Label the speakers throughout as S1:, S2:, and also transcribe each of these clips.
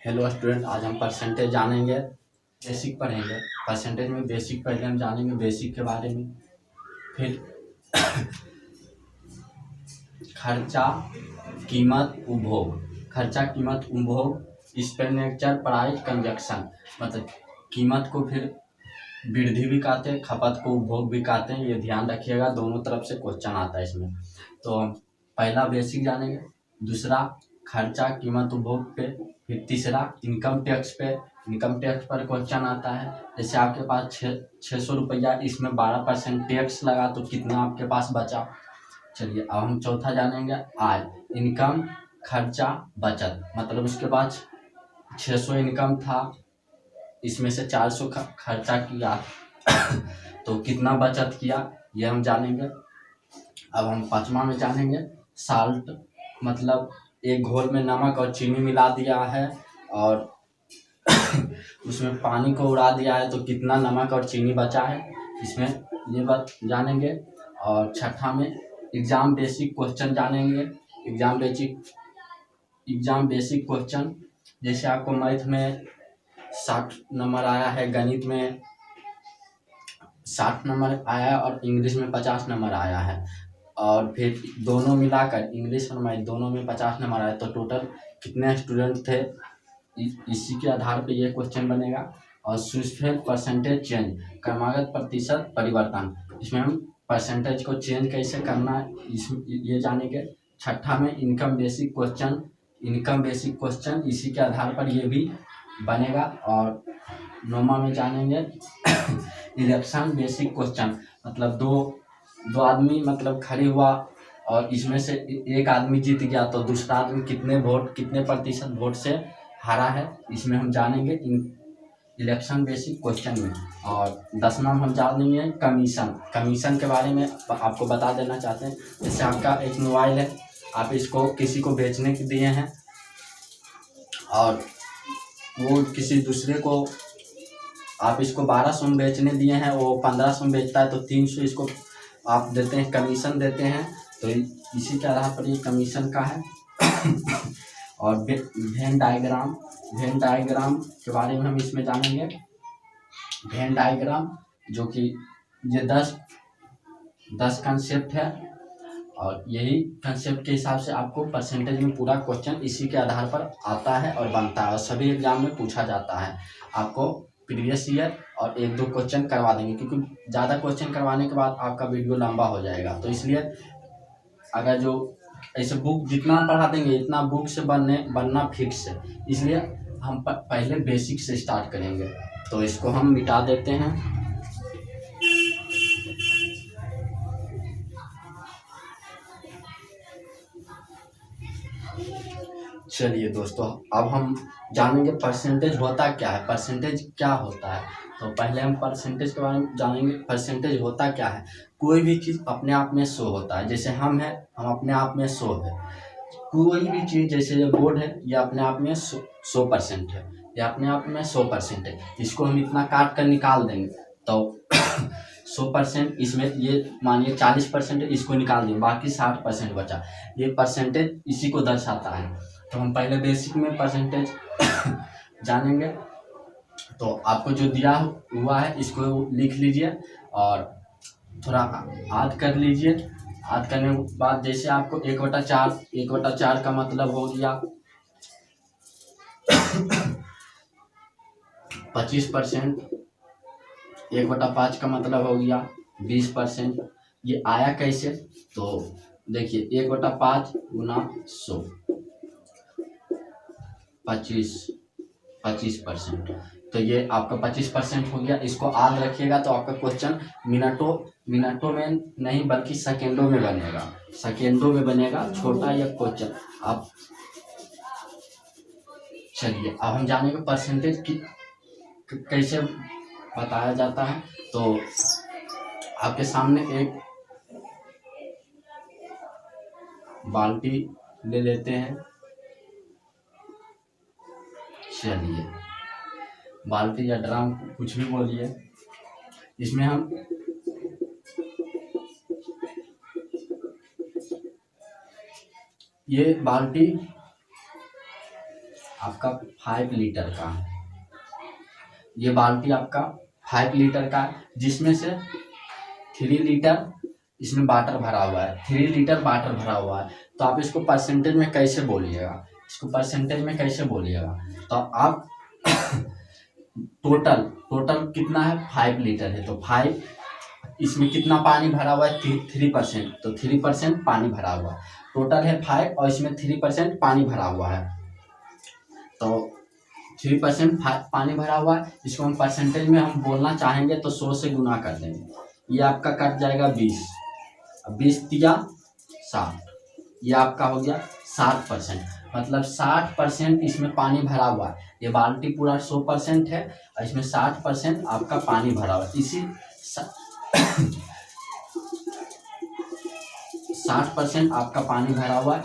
S1: Hello student, आज हम percentage जानेंगे, बेसिक पढ़ेंगे। परसेंटेज में बेसिक पहले हम जानेंगे बेसिक के बारे में, फिर खर्चा, कीमत, उपभोग। खर्चा, कीमत, उपभोग, एक्सपेंडिचर, प्राइस, कंजक्शन। मतलब कीमत को फिर वृद्धि भी कहते हैं, खपत को उपभोग भी कहते हैं। ये ध्यान रखिएगा, दोनों तरफ से क्वेश्चन आता है इसमें। तो हम पहला बेसिक जानेंगे, दूसरा खर्चा, कीमत, उपभोग पे, फिर तीसरा इनकम टैक्स पे। इनकम टैक्स पर क्वेश्चन आता है, जैसे आपके पास 600 रुपया, इसमें 12% टैक्स लगा तो कितना आपके पास बचा। चलिए अब हम चौथा जानेंगे, आय, इनकम, खर्चा, बचत। मतलब उसके पास 600 इनकम था, इसमें से 400 खर्चा किया तो कितना बचत किया, ये हम जानेंगे। अब हम पांचवा में जानेंगे साल्ट, मतलब एक घोल में नमक और चीनी मिला दिया है और उसमें पानी को उड़ा दिया है तो कितना नमक और चीनी बचा है, इसमें ये बात जानेंगे। और छठा में एग्जाम बेसिक क्वेश्चन जानेंगे। एग्जाम बेसिक क्वेश्चन, जैसे आपको मैथ में 60 नंबर आया है, गणित में 60 नंबर आया है और इंग्लिश में 50 नंबर आया है, और फिर दोनों मिलाकर इंग्लिश और मैथ दोनों में 50 नंबर आया, तो टोटल कितने स्टूडेंट थे, इसी के आधार पे ये क्वेश्चन बनेगा। और सूचफल परसेंटेज चेंज, क्रमागत प्रतिशत परिवर्तन, इसमें हम परसेंटेज को चेंज कैसे करना है ये जानेंगे। छठा में इनकम बेसिक क्वेश्चन, इसी के आधार पर ये भी बनेगा। और नौमा में जानेंगे इलेक्शन बेसिक क्वेश्चन, मतलब दो आदमी मतलब खड़े हुआ और इसमें से एक आदमी जीत गया तो दूसरा आदमी कितने प्रतिशत वोट से हारा है, इसमें हम जानेंगे इलेक्शन बेसिक क्वेश्चन में। और 10वां हम जानेंगे कमीशन के बारे में आपको बता देना चाहते हैं। जैसे आपका एक मोबाइल है, आप इसको किसी को बेचने के दिए हैं और वो किसी दूसरे को आप इसको 1200 में बेचने दिए हैं, वो 1500 में बेचता है तो 300 इसको आप देते हैं, कमीशन देते हैं। तो इसी के आधार पर ये कमीशन का है। और वेन डायग्राम के बारे में हम इसमें जानेंगे। वेन डायग्राम जो कि ये 10 कंसेप्ट है और यही कंसेप्ट के हिसाब से आपको परसेंटेज में पूरा क्वेश्चन इसी के आधार पर आता है और बनता है और सभी एग्जाम में पूछा जाता है। आपको प्रीवियस ईयर और 1-2 क्वेश्चन करवा देंगे, क्योंकि ज़्यादा क्वेश्चन करवाने के बाद आपका वीडियो लंबा हो जाएगा। तो इसलिए अगर जो ऐसे बुक जितना पढ़ा देंगे इतना बुक से बनना फिक्स है, इसलिए हम पहले बेसिक से स्टार्ट करेंगे। तो इसको हम मिटा देते हैं। चलिए दोस्तों, अब हम जानेंगे परसेंटेज होता क्या है, परसेंटेज क्या होता है। तो पहले हम परसेंटेज के बारे में जानेंगे। परसेंटेज होता क्या है, कोई भी चीज़ अपने आप में शो होता है। जैसे हम अपने आप में शो है, कोई भी चीज़, जैसे ये बोर्ड है, ये अपने आप में 100% है, ये अपने आप में 100% है। इसको हम इतना काट कर निकाल देंगे तो 100%, इसमें ये मानिए 40% है, इसको निकाल देंगे, बाकी 60% बचा। ये परसेंटेज इसी को दर्शाता है। तो हम पहले बेसिक में परसेंटेज जानेंगे। तो आपको जो दिया हुआ है इसको लिख लीजिए और थोड़ा याद कर लीजिए। याद करने के बाद जैसे आपको 1/4 का मतलब हो गया 25%, 1/5 का मतलब हो गया 20%। ये आया कैसे, तो देखिए 1/5 गुना 100, 25%। तो ये आपका 25% हो गया। इसको याद रखिएगा तो आपका क्वेश्चन मिनटों में नहीं बल्कि सेकेंडों में बनेगा, छोटा या क्वेश्चन आप। चलिए अब हम जानेंगे परसेंटेज की कैसे बताया जाता है। तो आपके सामने एक बाल्टी ले लेते हैं। चलिए, बाल्टी या ड्रम कुछ भी बोलिए, इसमें हम ये बाल्टी आपका 5 लीटर का है। ये बाल्टी आपका 5 लीटर का है, जिसमें से 3 लीटर इसमें वाटर भरा हुआ है, 3 लीटर वाटर भरा हुआ है। तो आप इसको परसेंटेज में कैसे बोलिएगा, इसको परसेंटेज में कैसे बोलिएगा? तो आप टोटल कितना है, 5 लीटर है, तो 5, इसमें कितना पानी भरा हुआ है, 3%, तो 3% पानी भरा हुआ है। टोटल है 5 और इसमें 3% पानी भरा हुआ है, तो 3% पानी भरा हुआ है। इसको हम परसेंटेज में हम बोलना चाहेंगे तो 100 से गुना कर देंगे। ये आपका कट जाएगा 20, 20 दिया 60, ये आपका हो गया 60%। मतलब 60% इसमें पानी भरा हुआ है। ये बाल्टी पूरा 100% है और इसमें 60% आपका पानी भरा हुआ है। इसी 60% आपका पानी भरा हुआ है,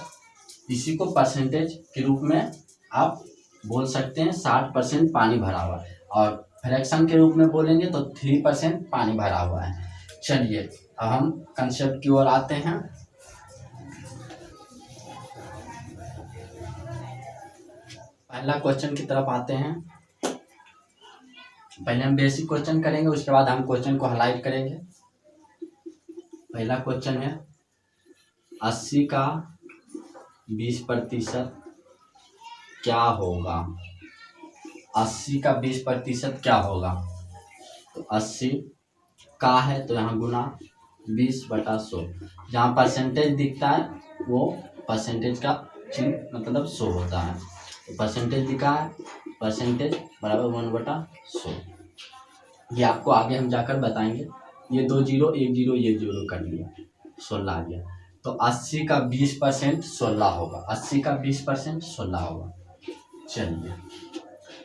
S1: इसी को परसेंटेज के रूप में आप बोल सकते हैं 60% पानी भरा हुआ है। और फ्रैक्शन के रूप में बोलेंगे तो 3% पानी भरा हुआ है। चलिए अब हम कंसेप्ट की ओर आते हैं। पहला क्वेश्चन की तरफ आते हैं। पहले हम बेसिक क्वेश्चन करेंगे, उसके बाद हम क्वेश्चन को हाईलाइट करेंगे। पहला क्वेश्चन है 80 का 20% क्या होगा? 80 का 20% क्या होगा? तो 80 का है तो यहाँ गुना 20/100, जहाँ परसेंटेज दिखता है वो परसेंटेज का चिन्ह मतलब 100 होता है। तो परसेंटेज दिखा है, परसेंटेज बराबर 1/100। ये आपको आगे हम जाकर बताएंगे। ये 2 जीरो 1 जीरो ये जीरो कर लिया, 16 आ गया। तो 80 का 20% 16 होगा, 80 का 20% 16 होगा। चलिए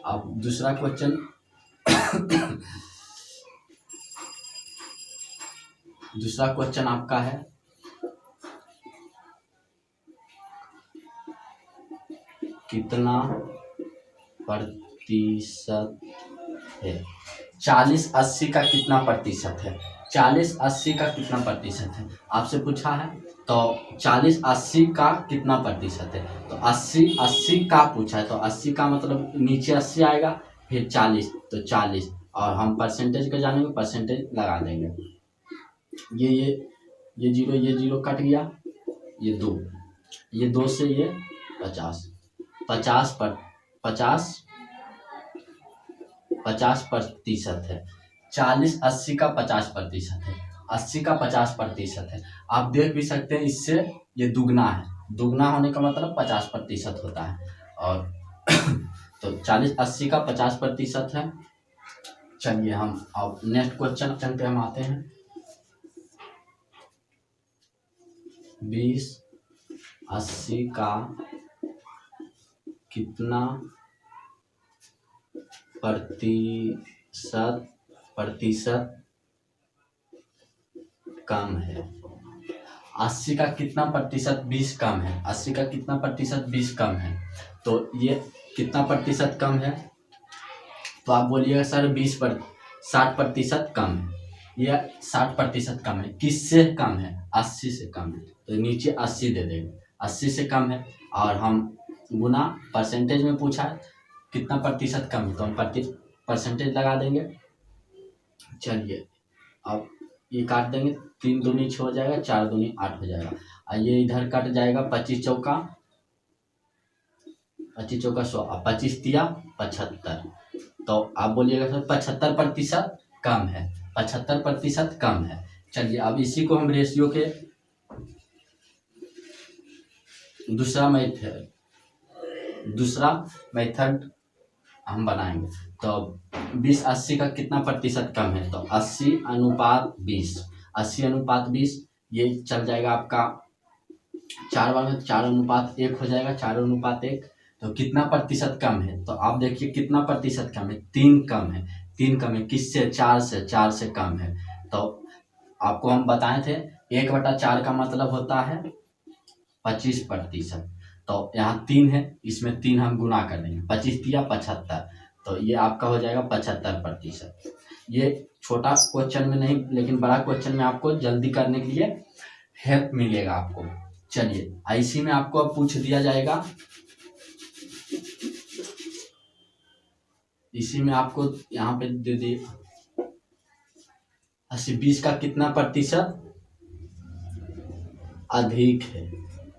S1: अब दूसरा क्वेश्चन दूसरा क्वेश्चन आपका है कितना प्रतिशत है? 40 80 का कितना प्रतिशत है? 40 80 का कितना प्रतिशत है आपसे पूछा है। तो 40 80 का कितना प्रतिशत है? तो 80 80 का पूछा है, तो 80 का मतलब नीचे 80 आएगा, फिर 40, तो 40 और हम परसेंटेज का जानेंगे, परसेंटेज लगा देंगे। ये जीरो कट गया, ये 2 से ये 50 50% है। 40 80 का 50% है, 80 का 50% है। आप देख भी सकते हैं इससे ये दुगना है, दुगना होने का मतलब 50% होता है। और तो 40 80 का 50% है। चलिए हम अब नेक्स्ट क्वेश्चन पे हम आते हैं। 20 80 का कितना प्रतिशत कम है? 80 का कितना प्रतिशत 20 कम है? 80 का कितना प्रतिशत 20 कम है? तो ये कितना प्रतिशत कम है? तो आप बोलिएगा सर 60% कम है। ये 60% कम है। किससे कम है? 80 से कम है, तो नीचे 80 दे देंगे, 80 से कम है। और हम गुना परसेंटेज में पूछा है कितना प्रतिशत कम है, तो हम परसेंटेज लगा देंगे। चलिए अब ये काट देंगे, 3 दूनी 6 हो जाएगा, 4 दूनी 8 हो जाएगा, और ये इधर कट जाएगा, 25 चौका 100 और 25 तिया 75। तो आप बोलिएगा सर 75% कम है, 75% कम है। चलिए अब इसी को हम रेशियो के दूसरा मेथड हम बनाएंगे। तो 20 80 का कितना प्रतिशत कम है? तो 80:20, 80:20 ये चल जाएगा आपका 4 बार में, 4:1 हो जाएगा, 4:1। तो कितना प्रतिशत कम है? तो आप देखिए कितना प्रतिशत कम है, 3 कम है, 3 कम है। किससे? 4 से कम है। तो आपको हम बताए थे 1/4 का मतलब होता है 25%। तो यहाँ 3 है, इसमें 3 हम गुना कर देंगे, 25 तिया 75, तो ये आपका हो जाएगा 75%। ये छोटा क्वेश्चन में नहीं, लेकिन बड़ा क्वेश्चन में आपको जल्दी करने के लिए हेल्प मिलेगा आपको। चलिए आईसी में आपको अब पूछ दिया जाएगा इसी में आपको यहाँ पे दे दिए 80 20 का कितना प्रतिशत अधिक है,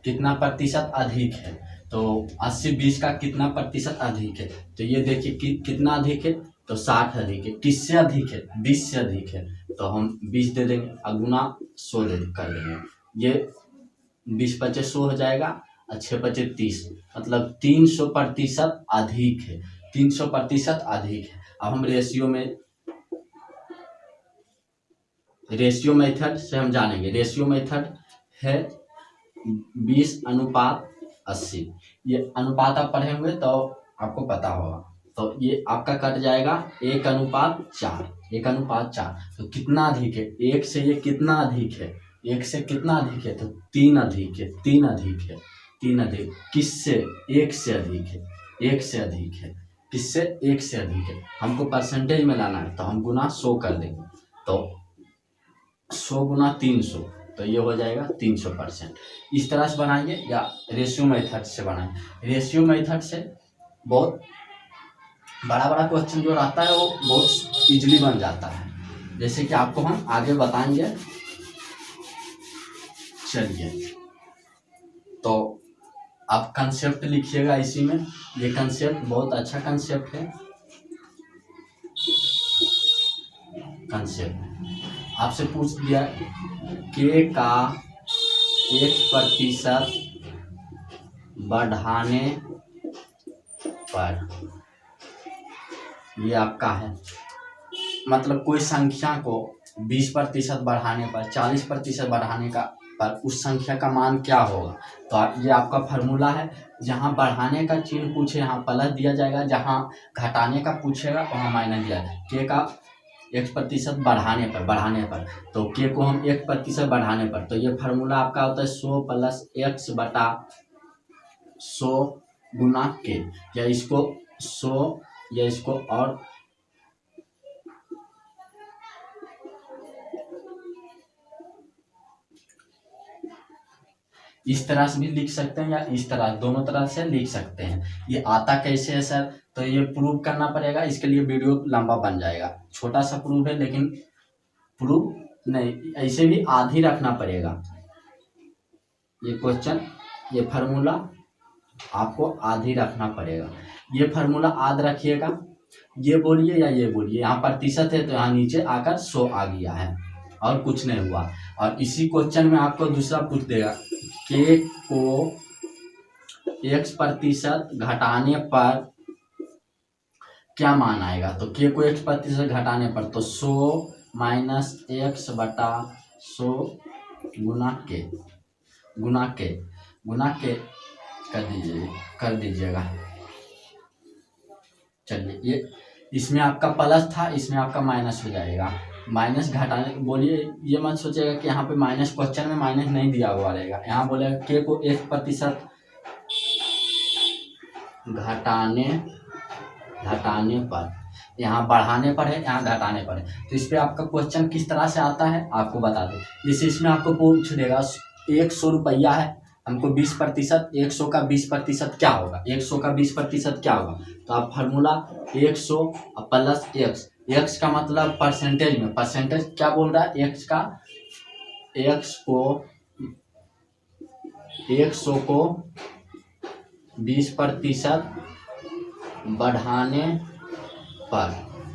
S1: कितना प्रतिशत अधिक है, तो 80 20 का कितना प्रतिशत अधिक है, तो ये देखिए कितना अधिक है, तो 60 अधिक है। किससे अधिक है? 20 से अधिक है, तो हम 20 दे देंगे और गुना 100 कर देंगे। ये 20 × 100 हो जाएगा और 6 × 30, मतलब 300% अधिक है, 300% अधिक है। अब हम रेशियो मेथड से हम जानेंगे। रेशियो मेथड है 20:80। ये अनुपात आप पढ़े होंगे तो आपको पता होगा। तो ये आपका कट जाएगा 1:4, 1:4। तो कितना अधिक है? 1 से ये कितना अधिक है? 1 से कितना अधिक है? तो 3 अधिक है, 3 अधिक है, 3 अधिक। किससे? 1 से अधिक है, 1 से अधिक है। किससे? 1 से अधिक है। हमको परसेंटेज में लाना है तो हम गुना 100 कर देंगे, तो 100 × 300, तो ये हो जाएगा 300%। इस तरह से बनाएंगे या रेशियो मेथड से बनाएंगे। रेशियो मेथड से बहुत बड़ा क्वेश्चन जो रहता है वो बहुत इजीली बन जाता है, जैसे कि आपको हम आगे बताएंगे। चलिए, तो आप कंसेप्ट लिखिएगा इसी में। ये कंसेप्ट बहुत अच्छा कंसेप्ट है। कंसेप्ट आपसे पूछ दिया के का 1% बढ़ाने पर, ये आपका है, मतलब कोई संख्या को 20% बढ़ाने पर, 40% बढ़ाने का पर उस संख्या का मान क्या होगा। तो ये आपका फार्मूला है। जहाँ बढ़ाने का चिन्ह पूछे यहाँ प्लस दिया जाएगा, जहाँ घटाने का पूछेगा वहाँ माइनस दिया जाएगा। के का 1% बढ़ाने पर, तो के को हम 1% बढ़ाने पर, तो ये फार्मूला आपका होता है 100 + x बटा 100 गुना के, या इसको 100 या इसको और इस तरह से भी लिख सकते हैं या इस तरह, दोनों तरह से लिख सकते हैं। ये आता कैसे है सर? तो ये प्रूव करना पड़ेगा, इसके लिए वीडियो लंबा बन जाएगा। छोटा सा प्रूफ है लेकिन प्रूफ नहीं, ऐसे भी आधी रखना पड़ेगा। ये क्वेश्चन, ये फार्मूला आपको आधी रखना पड़ेगा। ये फार्मूला आध रखिएगा, ये बोलिए या ये बोलिए। यहाँ प्रतिशत है तो यहाँ नीचे आकर 100 आ गया है और कुछ नहीं हुआ। और इसी क्वेश्चन में आपको दूसरा पूछ देगा के को 1% घटाने पर क्या मान आएगा। तो के को 1% घटाने पर, तो 100 - x बटा 100 गुना के कर दीजिएगा। चलिए, ये इसमें आपका प्लस था, इसमें आपका माइनस हो जाएगा। माइनस घटाने, बोलिए ये मत सोचिएगा कि यहाँ पे माइनस, क्वेश्चन में माइनस नहीं दिया हुआ रहेगा। यहाँ बोलेगा के को 1% घटाने पर, यहाँ बढ़ाने पर है, यहाँ घटाने पर है। तो इस पे आपका क्वेश्चन किस तरह से आता है आपको बता दें। जैसे इसमें आपको पूछ देगा 100 रुपया है, हमको 20%, 100 का 20% क्या होगा, 100 का 20% क्या होगा। तो आप फार्मूला 100 + x का मतलब परसेंटेज में, परसेंटेज क्या बोल रहा है, x को 20% बढ़ाने पर,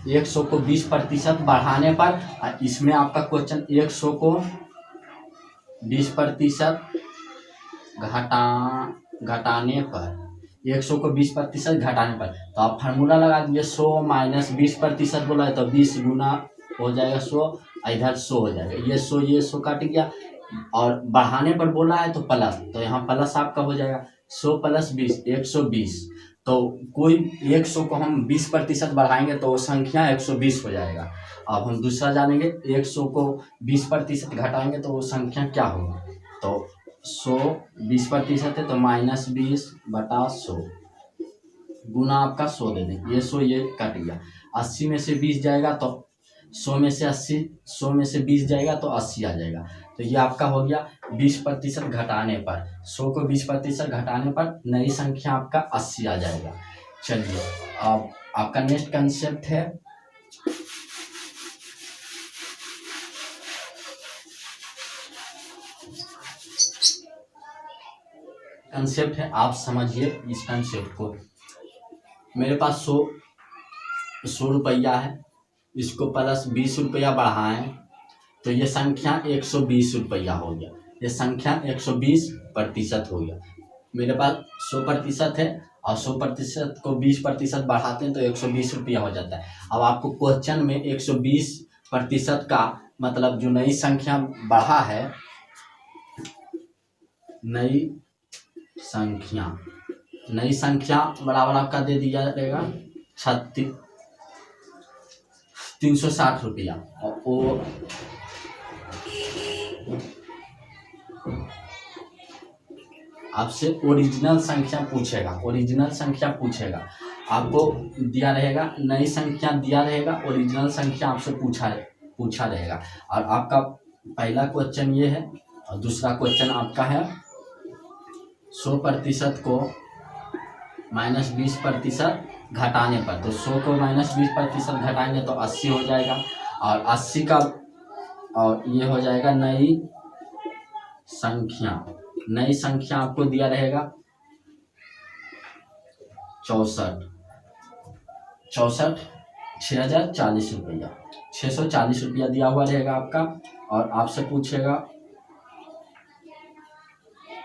S1: 100 को 20% बढ़ाने पर, इसमें आपका क्वेश्चन 100 को 20% घटाने पर, 100 को 20% घटाने पर, तो आप फार्मूला लगा दीजिए। 100 - 20% बोला है तो 20 गुना हो जाएगा 100, इधर 100 हो जाएगा। ये 100 कट गया, और बढ़ाने पर बोला है तो प्लस, तो यहाँ प्लस आपका हो जाएगा 100 + 20 120। तो कोई 100 को हम 20% बढ़ाएंगे तो वो संख्या 120 हो जाएगा। अब हम दूसरा जानेंगे, 100 को 20% घटाएंगे तो वो संख्या क्या होगा। तो 100 20% है तो -20 बटा 100 गुना आपका 100 दे दें। ये 100 ये कट गया, 80 में से 20 जाएगा तो 100 में से 80, 100 में से 20 जाएगा तो 80 आ जाएगा। तो ये आपका हो गया 20% घटाने पर, 100 को 20% घटाने पर नई संख्या आपका 80 आ जाएगा। चलिए, अब आपका नेक्स्ट कंसेप्ट है आप समझिए इस कंसेप्ट को। मेरे पास 100 रुपया है, इसको प्लस 20 रुपया बढ़ाएं तो ये संख्या 120 रुपया हो गया। ये संख्या 120% हो गया। मेरे पास 100% है और 100% को 20% बढ़ाते हैं तो 120 रुपया हो जाता है। अब आपको क्वेश्चन में 120% का मतलब जो नई संख्या बढ़ा है, नई संख्या बराबर आपका दे दिया जाएगा 360 रुपया। और वो आपसे ओरिजिनल संख्या पूछेगा। आपको दिया रहेगा, नई संख्या दिया रहेगा, ओरिजिनल संख्या आपसे पूछा रहेगा। और आपका पहला क्वेश्चन ये है और दूसरा क्वेश्चन आपका है 100% को -20% घटाने पर। तो 100 को -20% घटाएंगे तो 80 हो जाएगा। और 80 का और ये हो जाएगा नई संख्या आपको दिया रहेगा 64 6040 रुपया, 640 रुपया दिया हुआ रहेगा आपका। और आपसे पूछेगा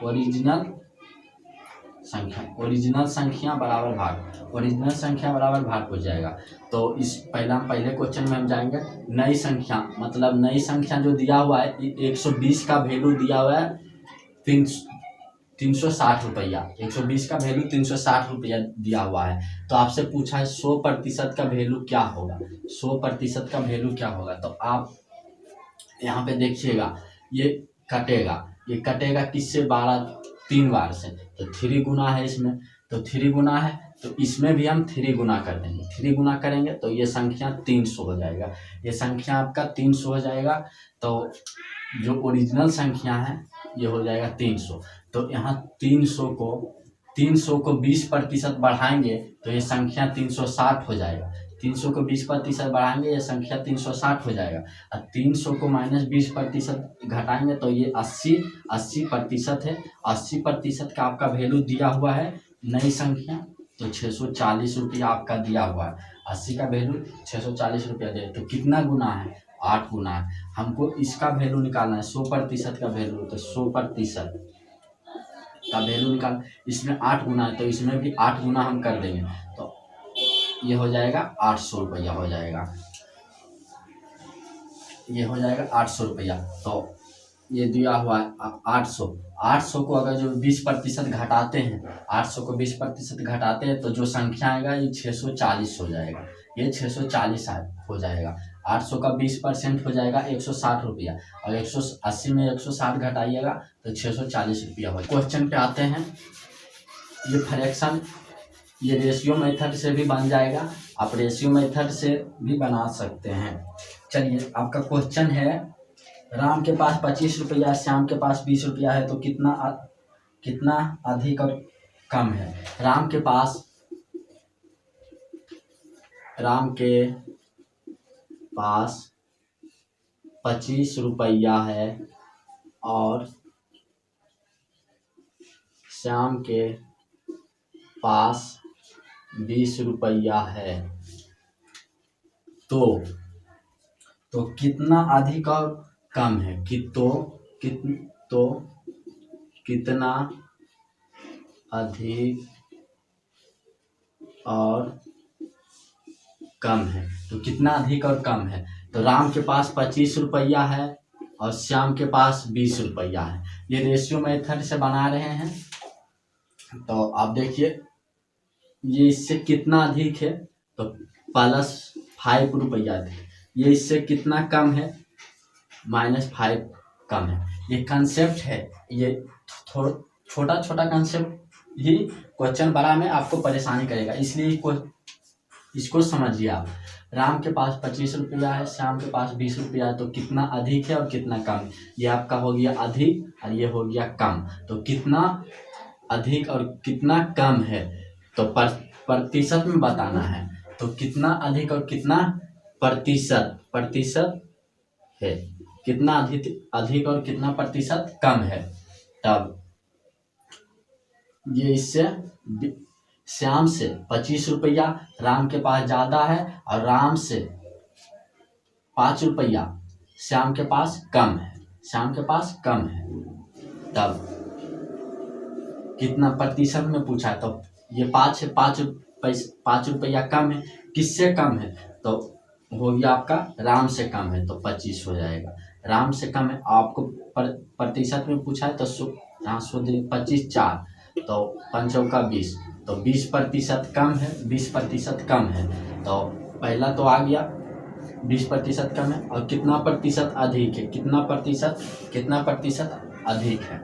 S1: ओरिजिनल संख्या बराबर भाग हो जाएगा। तो इस पहले क्वेश्चन में हम जाएंगे नई संख्या, मतलब नई संख्या जो दिया हुआ है 120 का वैल्यू दिया हुआ है 360 रुपया। 120 का वैल्यू 360 रुपया दिया हुआ है। तो आपसे पूछा है 100% का वैल्यू क्या होगा। 100% का वैल्यू क्या होगा, तो आप यहाँ पे देखिएगा ये कटेगा किससे, 3 बार से। तो 3 गुना है इसमें, तो 3 गुना है तो इसमें भी हम 3 गुना कर देंगे। 3 गुना करेंगे तो ये संख्या 300 हो जाएगा। ये संख्या आपका 300 हो जाएगा। तो जो ओरिजिनल संख्या है ये हो जाएगा 300। तो यहाँ 300 को 20% बढ़ाएंगे तो ये संख्या 360 हो जाएगा। 300 को 20% बढ़ाएंगे ये संख्या 360 हो जाएगा। और 300 को -20% घटाएंगे तो ये 80% है। 80% का आपका वैल्यू दिया हुआ है नई संख्या, तो 640 रुपया आपका दिया हुआ है। 80 का वैल्यू 640 रुपया दे, तो कितना गुना है, 8 गुना है। हमको इसका वैल्यू निकालना है 100% का वैल्यू, तो 100% का वैल्यू निकाल, इसमें 8 गुना है तो इसमें भी 8 गुना हम कर देंगे। तो ये हो जाएगा 800 रुपया हो जाएगा। ये हो जाएगा 800 रुपया। तो ये दिया हुआ है 800 को अगर जो 20% घटाते हैं, 800 को 20% घटाते हैं तो जो संख्या आएगा ये 640 हो जाएगा। ये 640 हो जाएगा। 800 का 20% हो जाएगा 160 रुपया। और 180 में 160 घटाइएगा तो 640 रुपया हो। क्वेश्चन पे आते हैं। ये फ्रैक्शन ये रेशियो मेथड से भी बन जाएगा, आप रेशियो मेथड से भी बना सकते हैं। चलिए आपका क्वेश्चन है, राम के पास 25 रुपया, श्याम के पास 20 रुपया है तो कितना अधिक और कम है। राम के पास 25 रुपया है और श्याम के पास 20 रुपया है, तो कितना अधिक और कम है। कितना अधिक और कम है, तो कितना अधिक और कम है। तो राम के पास 25 रुपया है और श्याम के पास 20 रुपया है। ये रेशियो मेथड से बना रहे हैं। तो आप देखिए ये इससे कितना अधिक है, तो +5 रुपया थे। ये इससे कितना कम है, -5 कम है। ये कंसेप्ट है, ये छोटा कंसेप्ट ही क्वेश्चन बड़ा में आपको परेशानी करेगा, इसलिए इसको समझिए आप। राम के पास 25 रुपया है, श्याम के पास 20 रुपया है, तो कितना अधिक है और कितना कम है। ये आपका हो गया अधिक और ये हो गया कम। तो कितना अधिक और कितना कम है तो प्रतिशत में बताना है। तो कितना अधिक और कितना प्रतिशत है, कितना अधिक और कितना प्रतिशत कम है। तब ये इससे श्याम से 25 रुपया राम के पास ज्यादा है और राम से 5 रुपया श्याम के पास कम है, श्याम के पास कम है। तब कितना प्रतिशत में पूछा है, तो ये 5 रुपया कम है, किससे कम है, तो हो गया आपका राम से कम है, तो 25 हो जाएगा। राम से कम है, आपको प्रतिशत में पूछा है तो 25 4, तो 5 चौका 20, तो 20% कम है, 20% कम है। तो पहला तो आ गया 20% कम है, और कितना प्रतिशत अधिक है, कितना प्रतिशत अधिक है,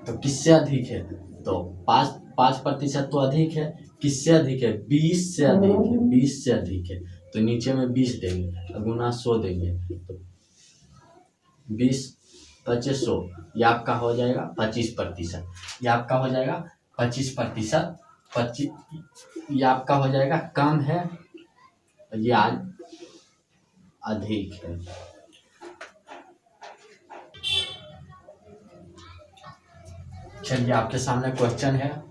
S1: तो किससे अधिक है, तो 5% तो अधिक है, किससे अधिक है, 20 से अधिक है, 20 से अधिक है, तो नीचे में 20 देंगे, गुना 100 देंगे, तो 20 25 100, ये आपका हो जाएगा 25%, ये आपका हो जाएगा 25%, 25 ये आपका हो जाएगा कम है, ये आज अधिक है। चलिए आपके सामने क्वेश्चन है,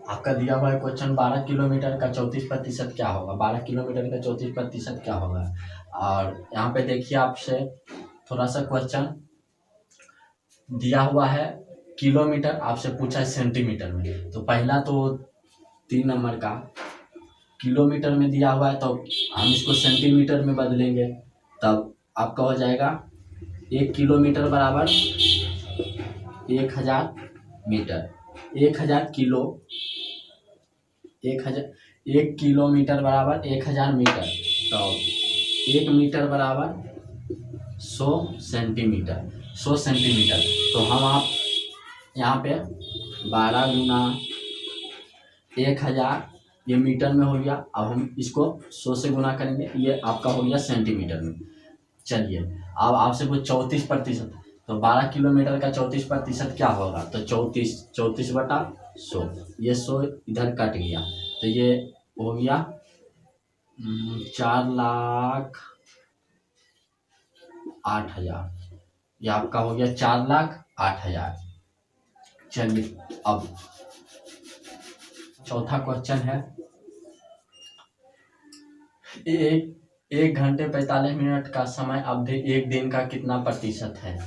S1: आपका दिया हुआ है क्वेश्चन 12 किलोमीटर का 34% क्या होगा, 12 किलोमीटर का 34% क्या होगा। और यहाँ पे देखिए आपसे थोड़ा सा क्वेश्चन दिया हुआ है किलोमीटर, आपसे पूछा है सेंटीमीटर में, तो पहला तो 3 नंबर का किलोमीटर में दिया हुआ है, तो हम इसको सेंटीमीटर में बदलेंगे, तब आपका हो जाएगा 1 किलोमीटर बराबर 1000 मीटर, 1000 किलो 1 किलोमीटर बराबर 1000 मीटर, तो 1 मीटर बराबर 100 सेंटीमीटर, 100 सेंटीमीटर। तो हम आप यहाँ पे 12 गुना 1000 ये मीटर में हो गया, अब हम इसको 100 से गुना करेंगे, ये आपका हो गया सेंटीमीटर में। चलिए अब आपसे कुछ 34%, तो 12 किलोमीटर का 34% क्या होगा, तो 34 बटा 100, ये 100 इधर कट गया, तो ये हो गया 4,08,000, ये आपका हो गया 4,08,000। चलिए अब चौथा क्वेश्चन है, एक घंटे 45 मिनट का समय अवधि एक दिन का कितना प्रतिशत है।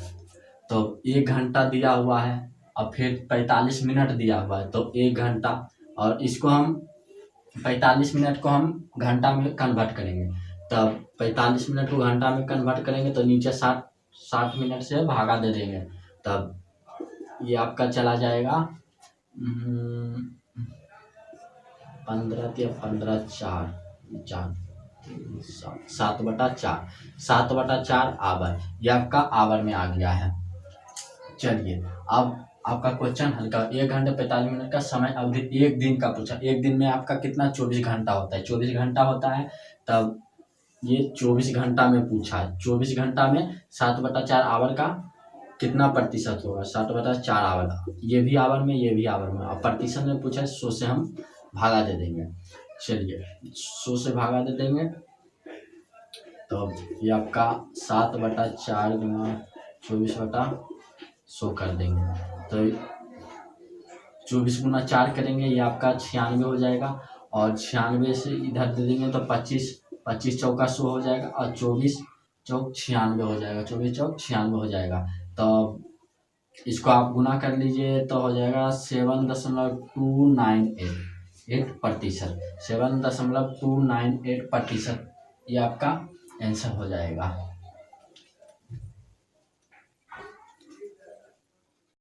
S1: तो 1 घंटा दिया हुआ है और फिर 45 मिनट दिया हुआ है, तो 1 घंटा, और इसको हम 45 मिनट को हम घंटा में कन्वर्ट करेंगे, तब 45 मिनट को घंटा में कन्वर्ट करेंगे तो नीचे 60 मिनट से भागा दे देंगे, तब ये आपका चला जाएगा 15 4 7/4 आवर, ये आपका आवर में आ गया है। चलिए अब आपका क्वेश्चन हल्का, 1 घंटे 45 मिनट का समय अवधि एक दिन का पूछा, एक दिन में आपका कितना 24 घंटा होता है, 24 घंटा होता है, तब ये 24 घंटा में पूछा है, 24 घंटा में 7/4 आवर का कितना प्रतिशत होगा, 7/4 आवर, ये भी आवर में, ये भी आवर में, और प्रतिशत में पूछा है 100 से हम भागा दे देंगे। चलिए 100 से भागा दे देंगे, तो ये आपका 7/4 गुना 24/100 कर देंगे, तो 24 गुना 4 करेंगे, ये आपका 96 हो जाएगा, और 96 से इधर दे देंगे तो 25 चौका 100 हो जाएगा, और 24 चौक 96 हो जाएगा, 24 चौक 96 हो जाएगा। तो इसको आप गुना कर लीजिए तो हो जाएगा 7.298%, 7.298%, ये आपका आंसर हो जाएगा।